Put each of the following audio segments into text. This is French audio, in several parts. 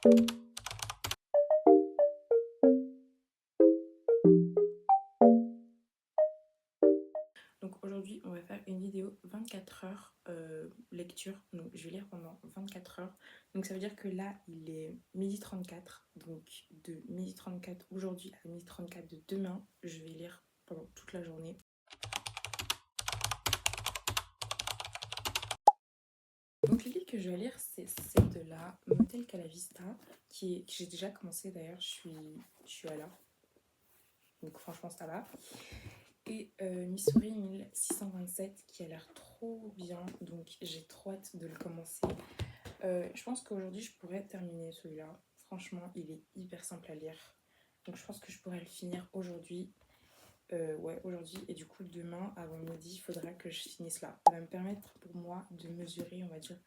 Donc aujourd'hui, on va faire une vidéo 24 heures lecture. Donc je vais lire pendant 24 heures. Donc ça veut dire que là, il est 12h34. Donc de 12h34 aujourd'hui à 12h34 de demain, je vais lire pendant toute la journée. Donc le livre que je vais lire, c'est celle-là, Motel Calavista, que j'ai déjà commencé d'ailleurs, je suis à l'heure. Donc franchement, ça va. Et Missouri 1627 qui a l'air trop bien, donc j'ai trop hâte de le commencer. Je pense qu'aujourd'hui je pourrais terminer celui-là. Franchement, il est hyper simple à lire. Donc je pense que je pourrais le finir aujourd'hui. Ouais, aujourd'hui. Et du coup, demain, avant midi, il faudra que je finisse là. Ça va me permettre pour moi de mesurer, on va dire,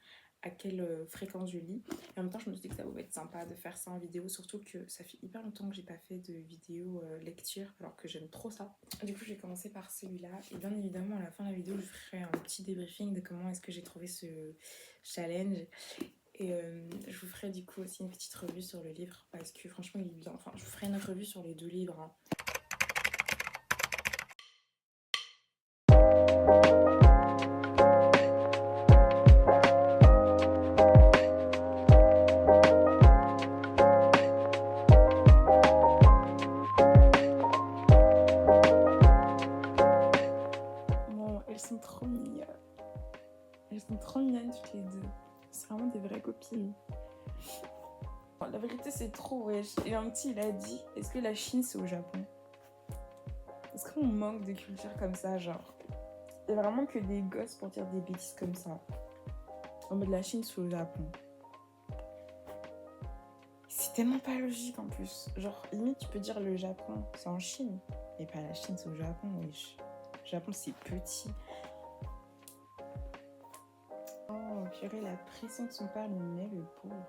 à quelle fréquence je lis. Et en même temps, je me suis dit que ça pouvait être sympa de faire ça en vidéo, surtout que ça fait hyper longtemps que j'ai pas fait de vidéo lecture, alors que j'aime trop ça. Du coup, je vais commencer par celui-là. Et bien évidemment, à la fin de la vidéo, je ferai un petit débriefing de comment est-ce que j'ai trouvé ce challenge. Et je vous ferai du coup aussi une petite revue sur le livre, parce que franchement, il est bien. Enfin, je vous ferai une revue sur les deux livres, hein. Elles sont trop mignonnes. Elles sont trop mignonnes toutes les deux. C'est vraiment des vraies copines. Bon, la vérité, c'est trop wesh. Et un petit, il a dit, est-ce que la Chine, c'est au Japon? Est-ce qu'on manque de culture comme ça, genre? Il y a vraiment que des gosses pour dire des bêtises comme ça. En mode la Chine, c'est au Japon. C'est tellement pas logique en plus. Genre, limite, tu peux dire le Japon, c'est en Chine. Et pas la Chine, c'est au Japon, wesh. Le Japon, c'est petit. Oh, purée, la pression de son père lui met le pauvre.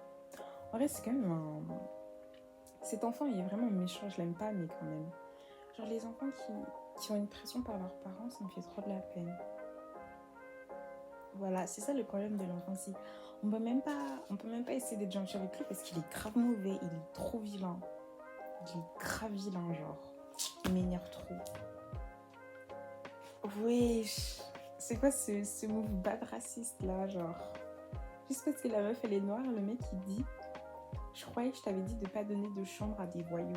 En vrai, c'est quand même un... Cet enfant, il est vraiment méchant, je l'aime pas, mais quand même. Genre, les enfants qui ont une pression par leurs parents, ça me fait trop de la peine. Voilà, c'est ça le problème de l'enfant. On peut même pas essayer d'être gentil avec lui parce qu'il est grave mauvais, il est trop vilain. Il est grave vilain, genre. Il m'énerve trop. Wesh, c'est quoi ce move bad raciste là, genre? Juste parce que la meuf elle est noire, le mec il dit je croyais que je t'avais dit de pas donner de chambre à des voyous.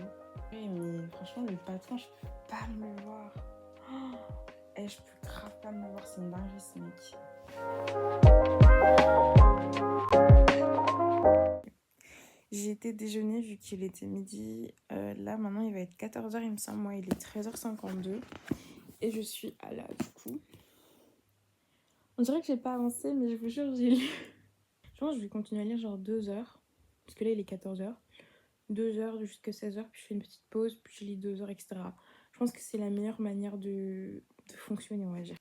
Oui, mais franchement, le patron, je peux pas me le voir. Oh, et je peux grave pas me le voir, c'est une dinguerie ce mec. J'ai été déjeuner vu qu'il était midi. Là, maintenant, il va être 14h, il me semble. Moi, il est 13h52. Et je suis à la du coup. On dirait que j'ai pas avancé, mais je vous jure, j'ai lu. Je pense que je vais continuer à lire genre 2 heures. Parce que là, il est 14h. 2 heures jusqu'à 16h, puis je fais une petite pause, puis je lis 2 heures, etc. Je pense que c'est la meilleure manière de fonctionner, on va dire.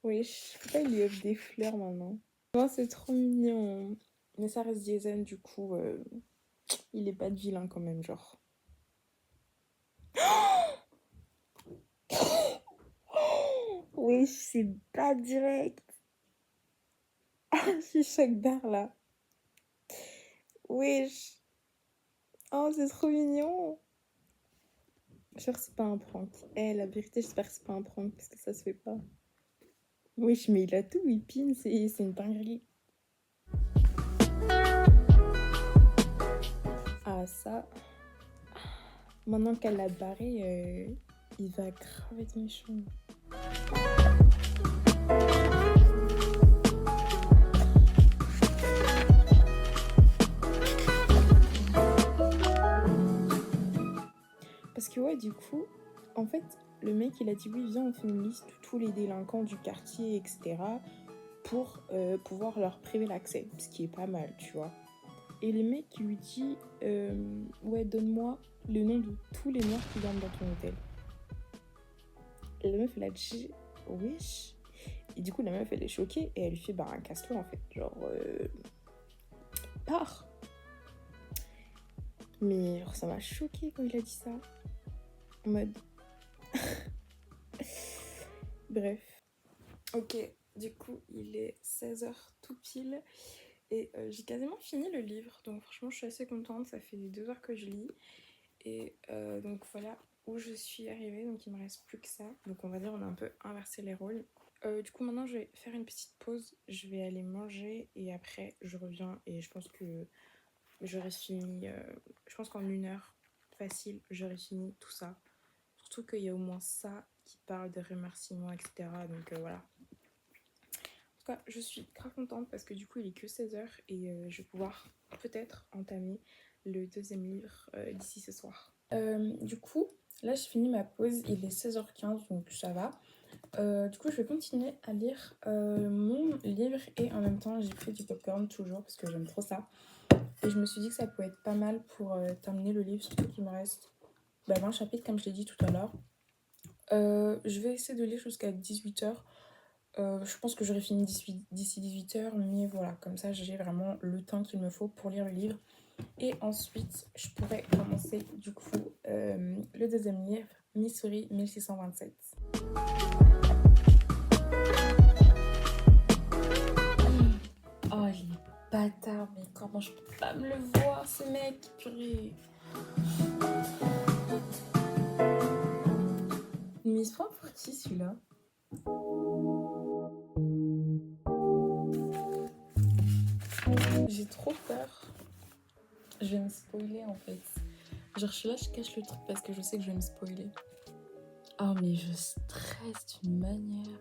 Oui, pourquoi il lui offre des fleurs maintenant? Non, c'est trop mignon. Mais ça reste Jason, du coup, il est pas de vilain quand même, genre. Oui, c'est pas direct. Je suis choc d'art là. Wesh. Oh, c'est trop mignon. J'espère que c'est pas un prank. Eh, la vérité, j'espère que c'est pas un prank parce que ça se fait pas. Wesh, mais il a tout, il pine, c'est une dinguerie. Ah, ça. Maintenant qu'elle l'a barré, il va grave être méchant. Parce que ouais, du coup, en fait, le mec, il a dit oui, viens, on fait une liste de tous les délinquants du quartier, etc. pour pouvoir leur priver l'accès, ce qui est pas mal, tu vois. Et le mec qui lui dit ouais, donne-moi le nom de tous les noirs qui dorment dans ton hôtel. Et la meuf, elle a dit wesh. Et du coup, la meuf, elle est choquée et elle lui fait bah, casse-toi en fait. Genre, pars. Mais alors, ça m'a choquée quand il a dit ça. En mode. Bref. Ok, du coup, il est 16h tout pile. Et j'ai quasiment fini le livre, donc franchement je suis assez contente, ça fait 2 heures que je lis. Et donc voilà où je suis arrivée, donc il me reste plus que ça. Donc on va dire on a un peu inversé les rôles. Du coup maintenant je vais faire une petite pause, je vais aller manger et après je reviens et je pense que j'aurai fini, je pense qu'en 1 heure facile j'aurai fini tout ça. Surtout qu'il y a au moins ça qui parle de remerciements, etc. Donc voilà. En tout cas, je suis grave contente parce que du coup, il est que 16 heures et je vais pouvoir peut-être entamer le deuxième livre d'ici ce soir. Du coup, là, je finis ma pause. Il est 16h15, donc ça va. Du coup, je vais continuer à lire mon livre et en même temps, j'ai pris du popcorn toujours parce que j'aime trop ça. Et je me suis dit que ça pouvait être pas mal pour terminer le livre, surtout qu'il me reste 20 chapitres, comme je l'ai dit tout à l'heure. Je vais essayer de lire jusqu'à 18h. Je pense que j'aurai fini d'ici 18h, mais voilà, comme ça j'ai vraiment le temps qu'il me faut pour lire le livre. Et ensuite, je pourrais commencer du coup le deuxième livre, Missouri 1627. Oh, il est bâtard, mais comment je peux pas me le voir, ce mec, purée. Mais il se prend pour qui celui-là? J'ai trop peur. Je vais me spoiler en fait. Genre, je suis là, je cache le truc parce que je sais que je vais me spoiler. Oh, mais je stresse d'une manière.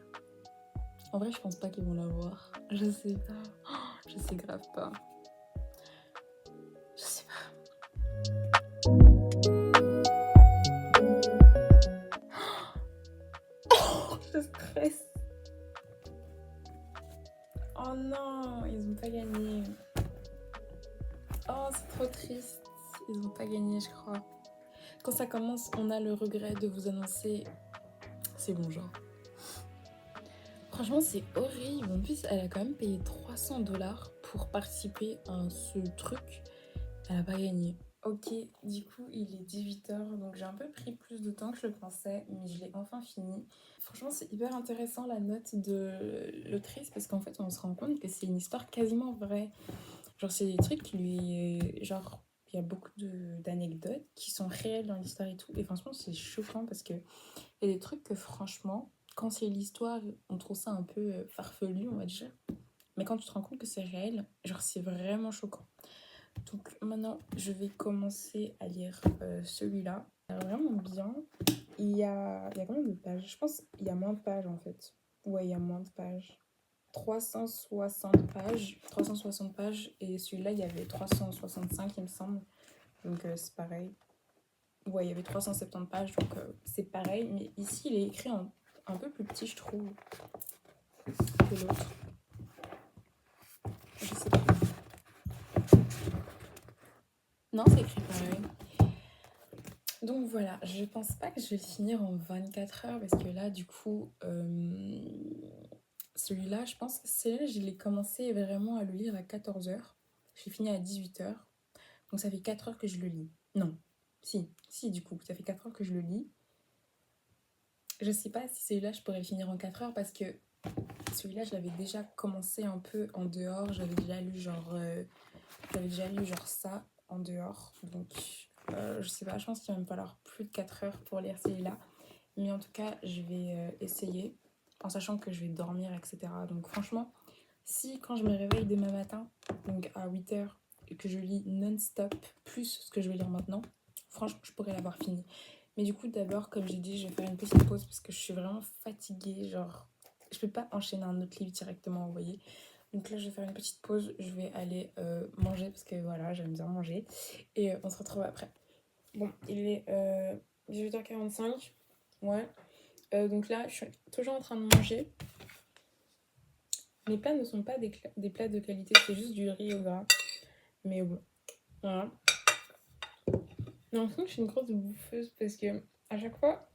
En vrai, je pense pas qu'ils vont la voir. Je sais pas. Oh, je sais grave pas. Je sais pas. Oh, je stresse. Oh non, ils ont pas gagné. Oh, c'est trop triste. Ils ont pas gagné, je crois. Quand ça commence, on a le regret de vous annoncer. C'est bon, genre. Franchement, c'est horrible. En plus, elle a quand même payé 300$ pour participer à ce truc. Elle a pas gagné. Ok, du coup, il est 18h, donc j'ai un peu pris plus de temps que je le pensais, mais je l'ai enfin fini. Franchement, c'est hyper intéressant la note de l'autrice parce qu'en fait, on se rend compte que c'est une histoire quasiment vraie. Genre, c'est des trucs qui lui. Genre, il y a beaucoup d'anecdotes qui sont réelles dans l'histoire et tout. Et franchement, c'est choquant parce que il y a des trucs que, franchement, quand c'est l'histoire, on trouve ça un peu farfelu, on va dire. Mais quand tu te rends compte que c'est réel, genre, c'est vraiment choquant. Donc maintenant, je vais commencer à lire celui-là. Vraiment bien. Il y a combien de pages? Je pense qu'il y a moins de pages en fait. Ouais, il y a moins de pages. 360 pages. 360 pages. Et celui-là, il y avait 365, il me semble. Donc c'est pareil. Ouais, il y avait 370 pages, donc c'est pareil. Mais ici, il est écrit en un peu plus petit, je trouve, que l'autre. Je sais pas. Non, c'est écrit pareil. Donc voilà, je pense pas que je vais le finir en 24 heures parce que là, du coup, celui-là, je pense, celui-là, je l'ai commencé vraiment à le lire à 14h. Je l'ai fini à 18h. Donc ça fait 4 heures que je le lis. Non, si, du coup, ça fait 4 heures que je le lis. Je sais pas si celui-là, je pourrais le finir en 4 heures parce que celui-là, je l'avais déjà commencé un peu en dehors. J'avais déjà lu genre ça en dehors. Donc je sais pas, je pense qu'il va me falloir plus de 4 heures pour lire celui-là. Mais en tout cas, je vais essayer en sachant que je vais dormir, etc. Donc franchement, si quand je me réveille demain matin, donc à 8h, et que je lis non-stop, plus ce que je vais lire maintenant, franchement, je pourrais l'avoir fini. Mais du coup, d'abord, comme j'ai dit, je vais faire une petite pause parce que je suis vraiment fatiguée. Genre, je peux pas enchaîner un autre livre directement, vous voyez. Donc là, je vais faire une petite pause. Je vais aller manger parce que voilà, j'aime bien manger. Et on se retrouve après. Bon, il est 18h45. Ouais. Donc là, je suis toujours en train de manger. Mes plats ne sont pas des plats de qualité, c'est juste du riz au gras. Mais bon, voilà. J'ai l'impression que je suis une grosse bouffeuse parce que à chaque fois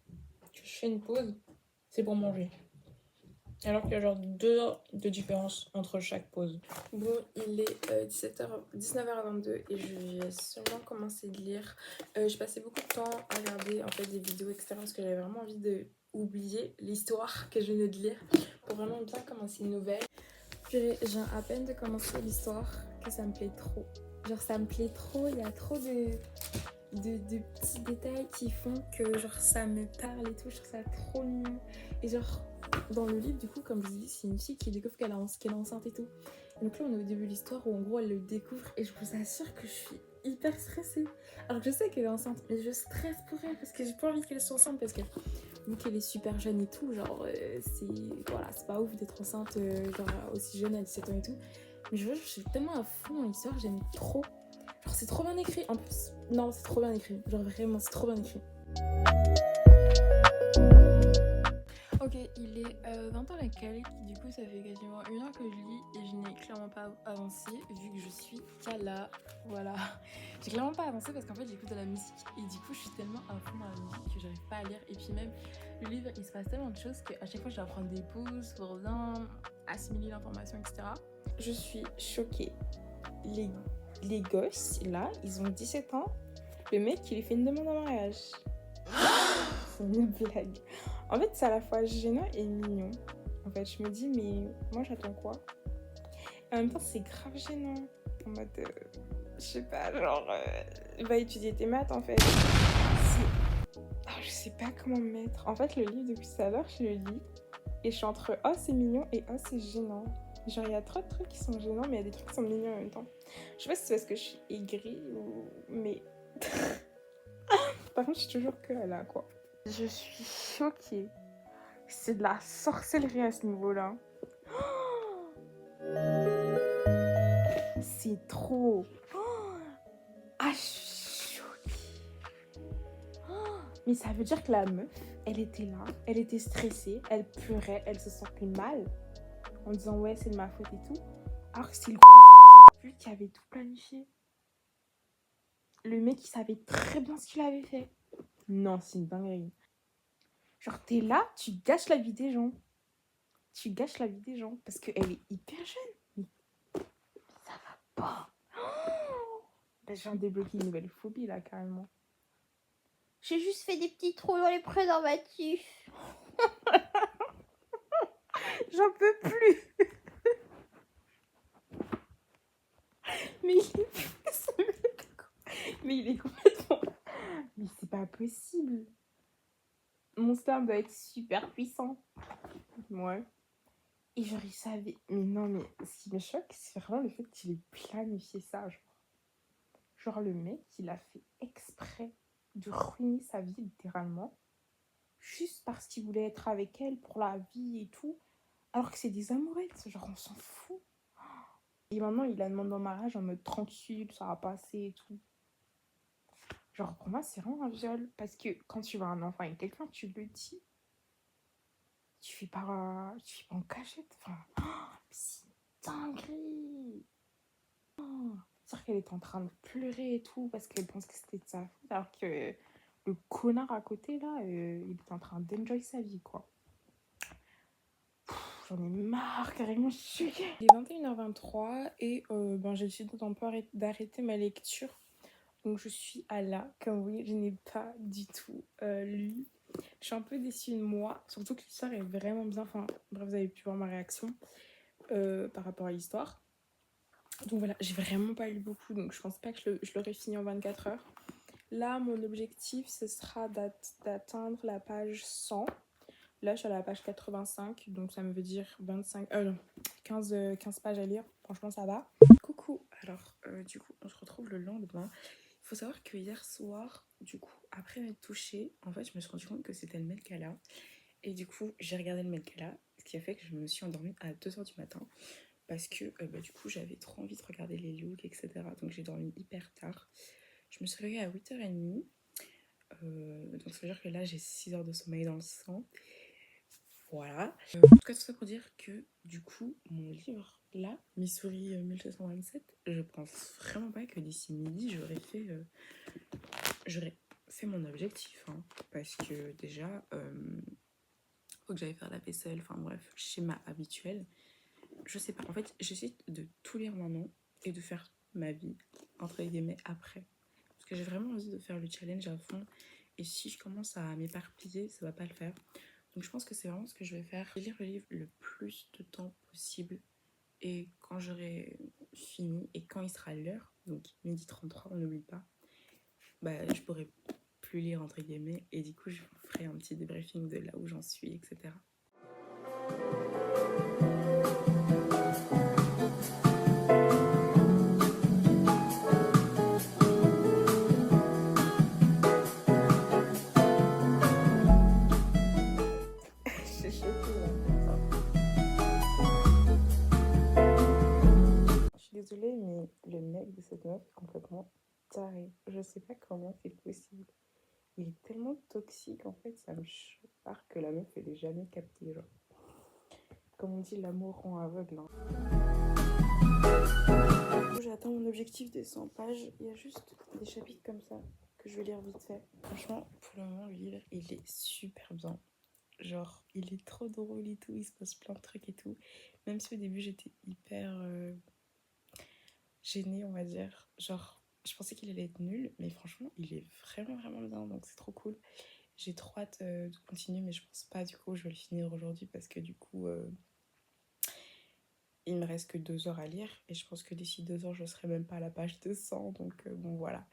que je fais une pause, c'est pour manger. Alors qu'il y a genre 2 heures de différence entre chaque pause. Bon, il est 19h22 et je vais seulement commencer de lire. Je passais beaucoup de temps à regarder en fait des vidéos, etc. Parce que j'avais vraiment envie d'oublier l'histoire que je venais de lire pour vraiment bien commencer une nouvelle. J'ai à peine de commencer l'histoire que ça me plaît trop. Genre ça me plaît trop, il y a trop de petits détails qui font que genre ça me parle et tout, je trouve ça trop mignon. Et genre dans le livre du coup comme je dis c'est une fille qui découvre qu'elle est enceinte et tout. Et donc là on est au début de l'histoire où en gros elle le découvre et je vous assure que je suis hyper stressée. Alors que je sais qu'elle est enceinte mais je stresse pour elle parce que j'ai pas envie qu'elle soit enceinte parce que vu qu'elle est super jeune et tout genre c'est pas ouf d'être enceinte genre aussi jeune à 17 ans et tout. Mais je suis tellement à fond dans l'histoire, j'aime trop. Genre c'est trop bien écrit en plus. Non c'est trop bien écrit. Genre vraiment c'est trop bien écrit. Ok, il est 20h la calque, du coup ça fait quasiment 1 heure que je lis et je n'ai clairement pas avancé vu que je suis Kala. Voilà. J'ai clairement pas avancé parce qu'en fait j'écoute de la musique et du coup je suis tellement à fond dans la musique que j'arrive pas à lire. Et puis même le livre il se passe tellement de choses qu'à chaque fois je dois prendre des pauses pour bien assimiler l'information, etc. Je suis choquée. Les gosses là, ils ont 17 ans. Le mec il lui fait une demande en mariage. C'est une blague. En fait, c'est à la fois gênant et mignon. En fait, je me dis, mais moi, j'attends quoi? En même temps, c'est grave gênant. En mode, je sais pas, genre, va étudier tes maths, en fait. Je sais pas comment me mettre. En fait, le livre, depuis tout à l'heure, je le lis. Et je suis entre, oh, c'est mignon et oh, c'est gênant. Genre, il y a trop de trucs qui sont gênants, mais il y a des trucs qui sont mignons en même temps. Je sais pas si c'est parce que je suis aigrie ou... Mais... Par contre, je suis toujours que là, quoi. Je suis choquée. C'est de la sorcellerie à ce niveau-là. C'est trop. Ah, je suis choquée. Mais ça veut dire que la meuf, elle était là, elle était stressée, elle pleurait, elle se sentait mal en disant ouais, c'est de ma faute et tout. Alors que c'est le gros qui avait tout planifié. Le mec, il savait très bien ce qu'il avait fait. Non, c'est une dinguerie. Genre, t'es là, tu gâches la vie des gens. Tu gâches la vie des gens parce qu'elle est hyper jeune. Mais ça va pas. Ben, je viens de débloquer une nouvelle phobie là, carrément. J'ai juste fait des petits trous dans les préservatifs. J'en peux plus. Mais il est ce mec. Mais il est complètement... Mais c'est pas possible. Mon sperme doit être super puissant. Ouais. Et genre, il savait... Mais non, mais ce qui me choque, c'est vraiment le fait qu'il ait planifié ça. Genre, le mec, il a fait exprès de ruiner sa vie, littéralement. Juste parce qu'il voulait être avec elle pour la vie et tout. Alors que c'est des amourettes. Genre, on s'en fout. Et maintenant, il la demande en mariage en mode tranquille, ça va passer et tout. Genre, pour moi, c'est vraiment un viol. Parce que quand tu vois un enfant avec quelqu'un, tu le dis. Tu fais pas en cachette. Enfin, c'est dinguerie. C'est-à-dire qu'elle est en train de pleurer et tout parce qu'elle pense que c'était de sa faute. Alors que le connard à côté, là, il est en train d'enjoy sa vie, quoi. J'en ai marre, carrément, je suis choquée. Il est 21h23 et j'ai décidé d'un peu d'arrêter ma lecture. Donc je suis à la, comme oui, je n'ai pas du tout lu. Je suis un peu déçue de moi, surtout que l'histoire est vraiment bien. Enfin, bref, vous avez pu voir ma réaction par rapport à l'histoire. Donc voilà, j'ai vraiment pas lu beaucoup, donc je pense pas que je l'aurai fini en 24 heures. Là, mon objectif, ce sera d'atteindre la page 100. Là, je suis à la page 85, donc ça me veut dire 15 pages à lire. Franchement, ça va. Coucou. Alors, du coup, on se retrouve le lendemain. Il faut savoir que hier soir, du coup, après m'être touchée, en fait, je me suis rendu compte que c'était le Met Gala. Et du coup, j'ai regardé le Met Gala, ce qui a fait que je me suis endormie à 2h du matin. Parce que, du coup, j'avais trop envie de regarder les looks, etc. Donc, j'ai dormi hyper tard. Je me suis réveillée à 8h30. Donc, ça veut dire que là, j'ai 6 heures de sommeil dans le sang. Voilà. En tout cas, tout ça pour dire que, du coup, mon livre, là, Missouri 1727, je pense vraiment pas que d'ici midi, j'aurais fait mon objectif. Hein, parce que déjà, faut que j'aille faire la vaisselle. Enfin bref, schéma habituel. Je sais pas. En fait, j'essaie de tout lire maintenant et de faire ma vie, entre guillemets, après. Parce que j'ai vraiment envie de faire le challenge à fond. Et si je commence à m'éparpiller, ça va pas le faire. Donc je pense que c'est vraiment ce que je vais faire. Je vais lire le livre le plus de temps possible Et quand j'aurai fini et quand il sera l'heure, donc 12h33, on n'oublie pas, bah, je pourrai plus lire entre guillemets et du coup je vous ferai un petit débriefing de là où j'en suis, etc. Je suis choquée là. Je suis désolée, mais le mec de cette meuf est complètement taré. Je sais pas comment c'est possible. Il est tellement toxique en fait, ça me choque que la meuf elle ait jamais capté. Genre. Comme on dit, l'amour rend aveugle. Hein. J'ai atteint mon objectif des 100 pages. Il y a juste des chapitres comme ça que je vais lire vite fait. Franchement, pour le moment, le livre il est super bien. Genre, il est trop drôle et tout, il se passe plein de trucs et tout. Même si au début j'étais hyper gênée, on va dire. Genre, je pensais qu'il allait être nul, mais franchement, il est vraiment, vraiment bien, donc c'est trop cool. J'ai trop hâte de continuer, mais je pense pas, du coup, je vais le finir aujourd'hui parce que du coup, il me reste que 2 heures à lire et je pense que d'ici 2 heures, je serai même pas à la page 200, donc bon, voilà.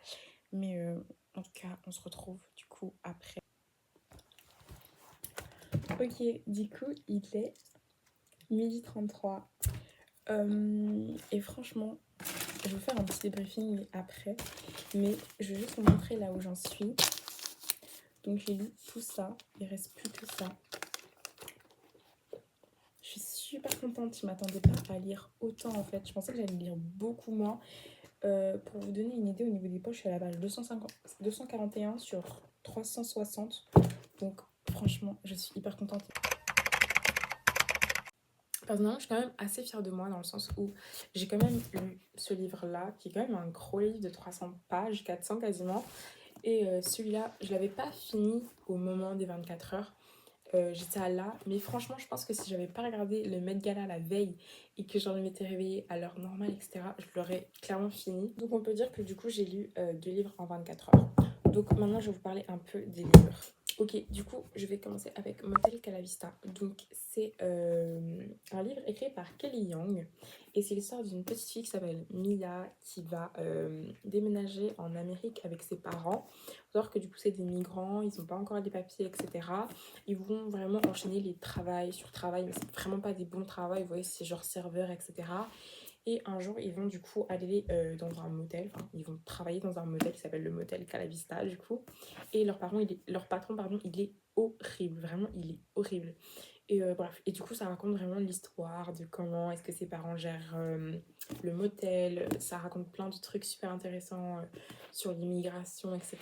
Mais en tout cas, on se retrouve du coup après. Ok, du coup, il est 12h33. Et franchement, je vais faire un petit débriefing après, mais je vais juste vous montrer là où j'en suis. Donc j'ai lu tout ça, il reste plus que ça. Je suis super contente, je m'attendais pas à lire autant en fait. Je pensais que j'allais lire beaucoup moins. Pour vous donner une idée, au niveau des poches, je suis à la page 241 sur 360. Donc franchement, je suis hyper contente. Personnellement, je suis quand même assez fière de moi dans le sens où j'ai quand même lu ce livre-là, qui est quand même un gros livre de 300 pages, 400 quasiment. Et celui-là, je l'avais pas fini au moment des 24 heures. J'étais à là, mais franchement, je pense que si j'avais pas regardé le Met Gala la veille et que j'en m'étais réveillée à l'heure normale, etc., je l'aurais clairement fini. Donc on peut dire que du coup, j'ai lu 2 livres en 24 heures. Donc maintenant, je vais vous parler un peu des livres. Ok, du coup, je vais commencer avec Motel Calavista. Donc, c'est un livre écrit par Kelly Young. Et c'est l'histoire d'une petite fille qui s'appelle Mila qui va déménager en Amérique avec ses parents. Il faut savoir que du coup, c'est des migrants, ils n'ont pas encore les papiers, etc. Ils vont vraiment enchaîner les travails sur travail, mais c'est vraiment pas des bons travails. Vous voyez, c'est genre serveur, etc. Et un jour, ils vont du coup aller dans un motel, enfin, ils vont travailler dans un motel qui s'appelle le motel Calavista, du coup. Et leur patron, pardon, il est horrible, vraiment, il est horrible. Et bref, et du coup, ça raconte vraiment l'histoire de comment est-ce que ses parents gèrent le motel. Ça raconte plein de trucs super intéressants sur l'immigration, etc.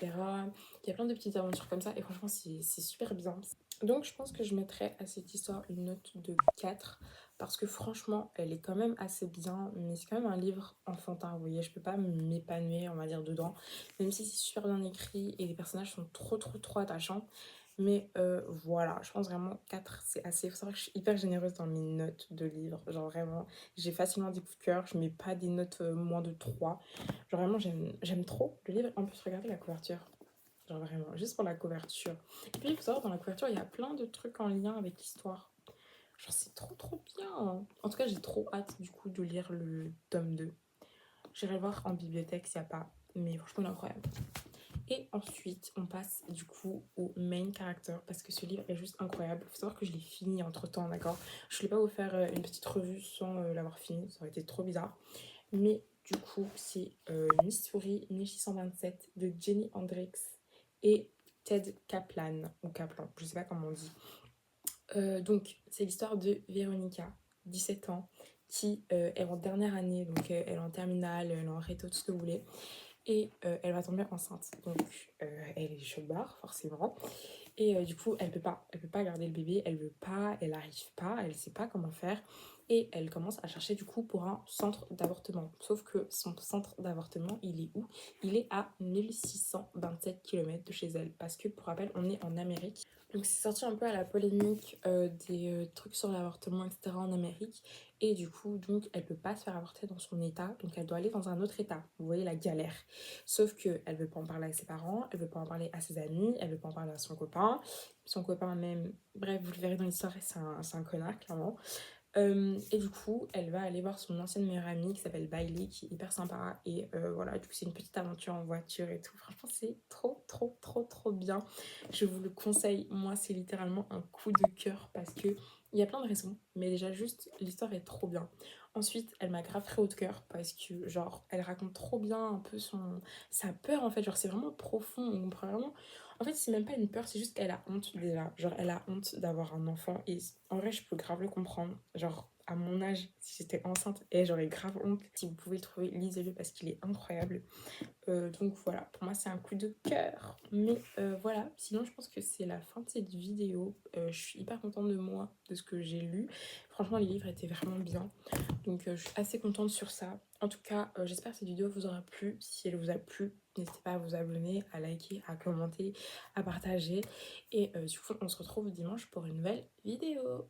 Il y a plein de petites aventures comme ça, et franchement, c'est super bien. Donc, je pense que je mettrais à cette histoire une note de 4 parce que franchement, elle est quand même assez bien, mais c'est quand même un livre enfantin, vous voyez, je peux pas m'épanouir, on va dire, dedans, même si c'est super bien écrit et les personnages sont trop attachants. Mais voilà, je pense vraiment 4 c'est assez. Il faut savoir que je suis hyper généreuse dans mes notes de livres. Genre vraiment, j'ai facilement des coups de cœur. Je mets pas des notes moins de 3. Genre vraiment, j'aime trop le livre. En plus, regardez la couverture. Genre vraiment, juste pour la couverture. Et puis, il faut savoir, dans la couverture, il y a plein de trucs en lien avec l'histoire. Genre, c'est trop bien. En tout cas, j'ai trop hâte du coup de lire le tome 2. J'irai voir en bibliothèque s'il n'y a pas. Mais franchement, il est incroyable. Et ensuite, on passe du coup au main character parce que ce livre est juste incroyable. Il faut savoir que je l'ai fini entre temps, d'accord. Je ne voulais pas vous faire une petite revue sans l'avoir fini, ça aurait été trop bizarre. Mais du coup, c'est Mystery 1627 de Jenny Hendricks et Ted Kaplan, ou Kaplan, je ne sais pas comment on dit. Donc, c'est l'histoire de Véronica, 17 ans, qui est en dernière année, donc elle est en terminale, elle est en réto, tout ce que vous voulez. Et elle va tomber enceinte. Donc, elle est chaud barre, forcément. Et du coup, elle peut pas garder le bébé, elle veut pas, elle arrive pas, elle sait pas comment faire. Et elle commence à chercher du coup pour un centre d'avortement. Sauf que son centre d'avortement, il est où? Il est à 1627 km de chez elle. Parce que, pour rappel, on est en Amérique. Donc c'est sorti un peu à la polémique des trucs sur l'avortement, etc. en Amérique. Et du coup, donc, elle peut pas se faire avorter dans son état. Donc elle doit aller dans un autre état. Vous voyez la galère. Sauf qu'elle veut pas en parler à ses parents, elle veut pas en parler à ses amis, elle veut pas en parler à son copain. Son copain même, bref, vous le verrez dans l'histoire, c'est un connard, clairement. Et du coup, elle va aller voir son ancienne meilleure amie qui s'appelle Bailey, qui est hyper sympa. Et voilà, du coup, c'est une petite aventure en voiture et tout. Franchement, c'est trop bien. Je vous le conseille. Moi, c'est littéralement un coup de cœur parce que il y a plein de raisons. Mais déjà, juste, l'histoire est trop bien. Ensuite, elle m'a grave très haut de cœur parce que, genre, elle raconte trop bien un peu sa peur en fait. Genre, c'est vraiment profond. On comprend vraiment. En fait, c'est même pas une peur, c'est juste qu'elle a honte déjà. Genre, elle a honte d'avoir un enfant. Et en vrai, je peux grave le comprendre. Genre, à mon âge, si j'étais enceinte, et j'aurais grave honte. Si vous pouvez le trouver, lisez-le parce qu'il est incroyable. Donc voilà, pour moi, c'est un coup de cœur. Mais voilà, sinon, je pense que c'est la fin de cette vidéo. Je suis hyper contente de moi, de ce que j'ai lu. Franchement, les livres étaient vraiment bien. Donc, je suis assez contente sur ça. En tout cas, j'espère que cette vidéo vous aura plu. Si elle vous a plu, n'hésitez pas à vous abonner, à liker, à commenter, à partager. Et du coup, on se retrouve dimanche pour une nouvelle vidéo.